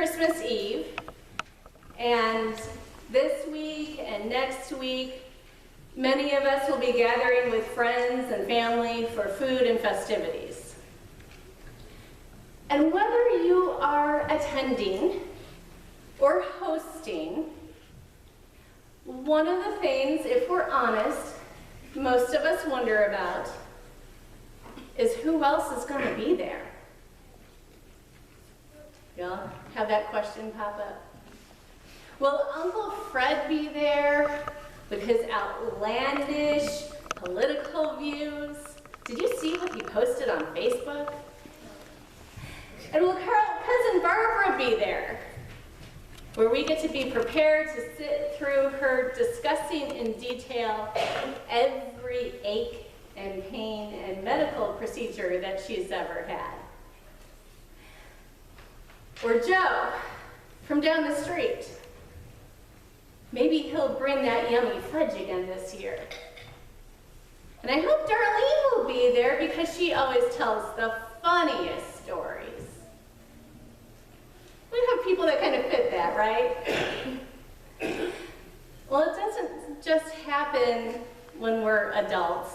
Christmas Eve, and this week and next week, many of us will be gathering with friends and family for food and festivities. And whether you are attending or hosting, one of the things, if we're honest, most of us wonder about is who else is going to be there? You'll have that question pop up. Will Uncle Fred be there with his outlandish political views? Did you see what he posted on Facebook? And will Cousin Barbara be there, where we get to be prepared to sit through her discussing in detail every ache and pain and medical procedure that she's ever had? Or Joe from down the street. Maybe he'll bring that yummy fudge again this year. And I hope Darlene will be there because she always tells the funniest stories. We have people that kind of fit that, right? Well, it doesn't just happen when we're adults.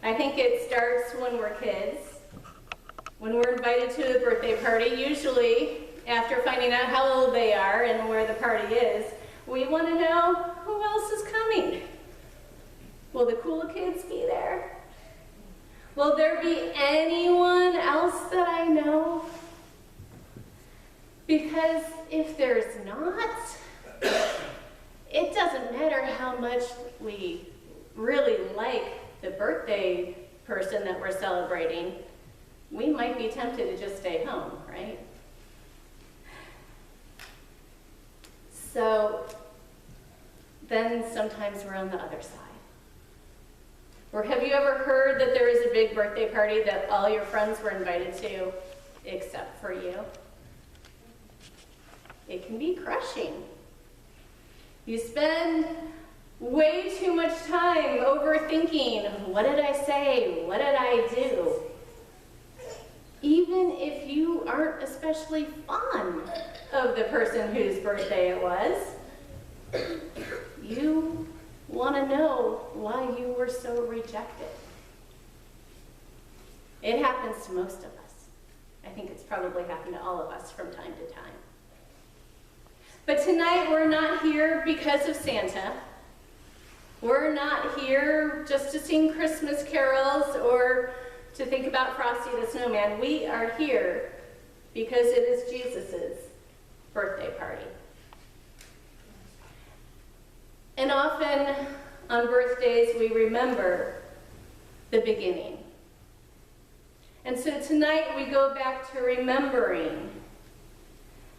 I think it starts when we're kids. When we're invited to a birthday party, usually after finding out how old they are and where the party is, we want to know who else is coming. Will the cool kids be there? Will there be anyone else that I know? Because if there's not, it doesn't matter how much we really like the birthday person that we're celebrating, we might be tempted to just stay home, right? So then sometimes we're on the other side. Or have you ever heard that there is a big birthday party that all your friends were invited to except for you? It can be crushing. You spend way too much time overthinking, what did I say? What did I do? Even if you aren't especially fond of the person whose birthday it was, you want to know why you were so rejected. It happens to most of us. I think it's probably happened to all of us from time to time. But tonight we're not here because of Santa. We're not here just to sing Christmas carols or to think about Frosty the Snowman. We are here because it is Jesus' birthday party. And often on birthdays we remember the beginning. And so tonight we go back to remembering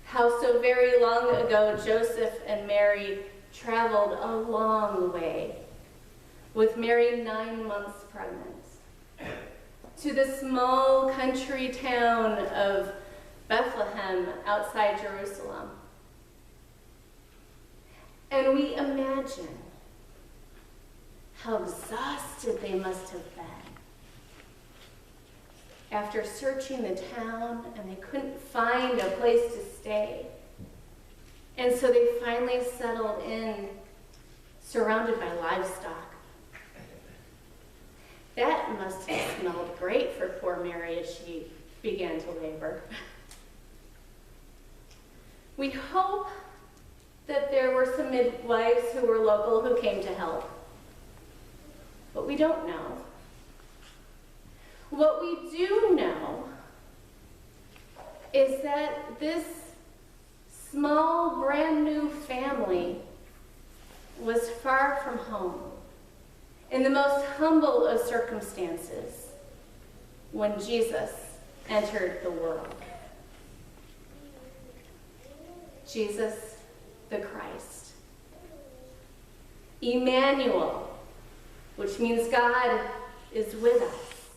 how so very long ago Joseph and Mary traveled a long way, with Mary 9 months pregnant, to the small country town of Bethlehem outside Jerusalem. And we imagine how exhausted they must have been after searching the town, and they couldn't find a place to stay. And so they finally settled in, surrounded by livestock. That must have smelled great for poor Mary as she began to labor. We hope that there were some midwives who were local who came to help, but we don't know. What we do know is that this small, brand new family was far from home, in the most humble of circumstances, when Jesus entered the world. Jesus the Christ. Emmanuel, which means God is with us.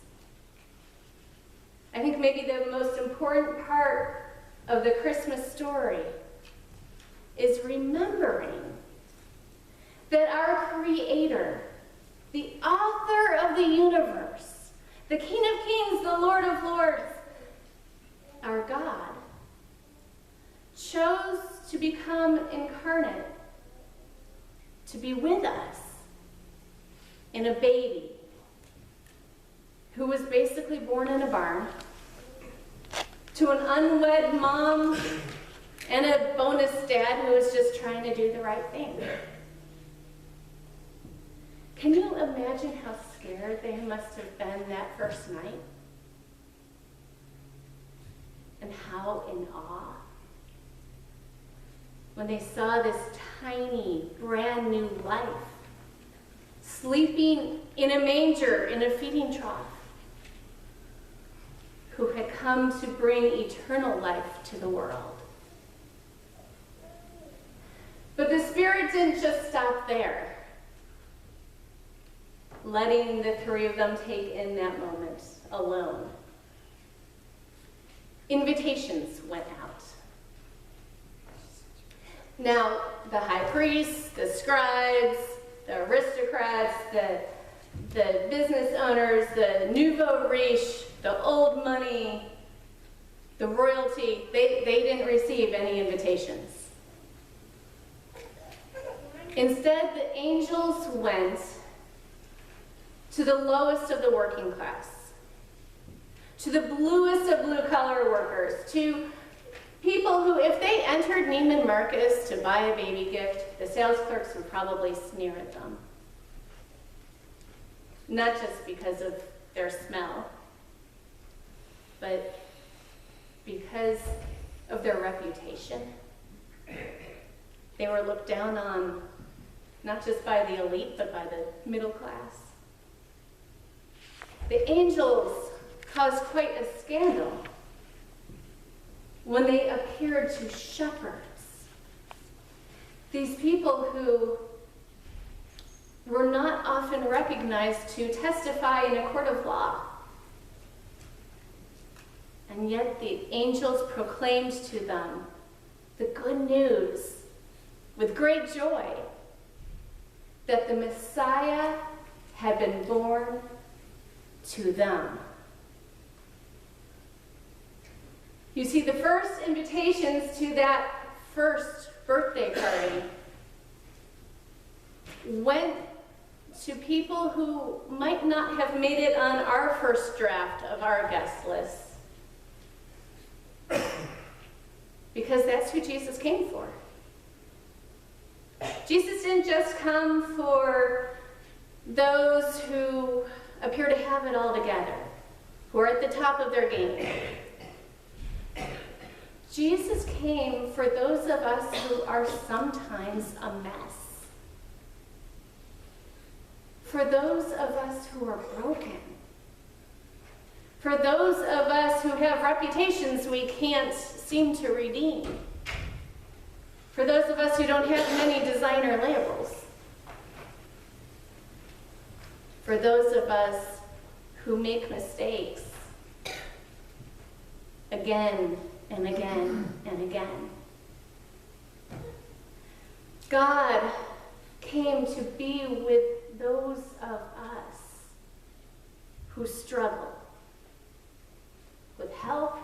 I think maybe the most important part of the Christmas story is remembering that our Creator, the author of the universe, the King of Kings, the Lord of Lords, our God, chose to become incarnate, to be with us in a baby who was basically born in a barn, to an unwed mom and a bonus dad who was just trying to do the right thing. Can you imagine how scared they must have been that first night? And how in awe when they saw this tiny, brand new life sleeping in a manger in a feeding trough, who had come to bring eternal life to the world. But the Spirit didn't just stop there, letting the three of them take in that moment alone. Invitations went out. Now, the high priests, the scribes, the aristocrats, the business owners, the nouveau riche, the old money, the royalty, they didn't receive any invitations. Instead, the angels went to the lowest of the working class, to the bluest of blue-collar workers, to people who, if they entered Neiman Marcus to buy a baby gift, the sales clerks would probably sneer at them. Not just because of their smell, but because of their reputation. They were looked down on, not just by the elite, but by the middle class. The angels caused quite a scandal when they appeared to shepherds, these people who were not often recognized to testify in a court of law. And yet the angels proclaimed to them the good news with great joy that the Messiah had been born to them. You see, the first invitations to that first birthday party went to people who might not have made it on our first draft of our guest list. Because that's who Jesus came for. Jesus didn't just come for those who appear to have it all together, who are at the top of their game. Jesus came for those of us who are sometimes a mess. For those of us who are broken. For those of us who have reputations we can't seem to redeem. For those of us who don't have many designer labels. For those of us who make mistakes again and again and again. God came to be with those of us who struggle with health,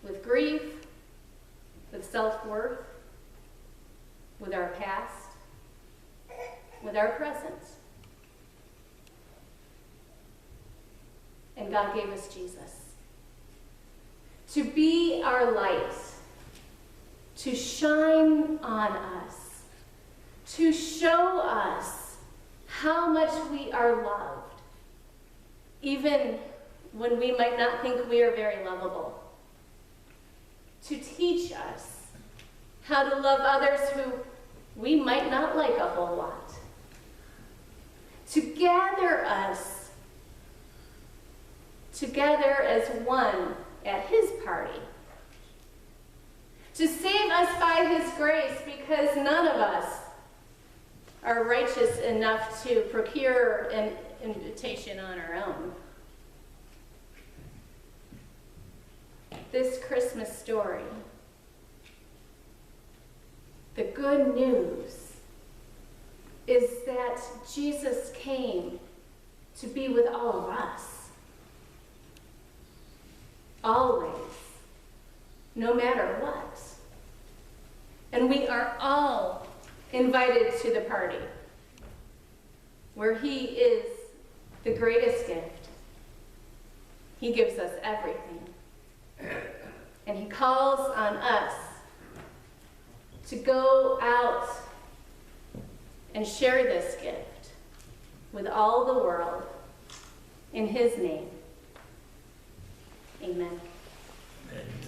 with grief, with self-worth, with our past, with our present. And God gave us Jesus to be our light, to shine on us, to show us how much we are loved, even when we might not think we are very lovable, to teach us how to love others who we might not like a whole lot, to gather us together as one at his party, to save us by his grace, because none of us are righteous enough to procure an invitation on our own. This Christmas story, the good news is that Jesus came to be with all of us. Always, no matter what. And we are all invited to the party where he is the greatest gift. He gives us everything. And he calls on us to go out and share this gift with all the world in his name. Amen. Amen.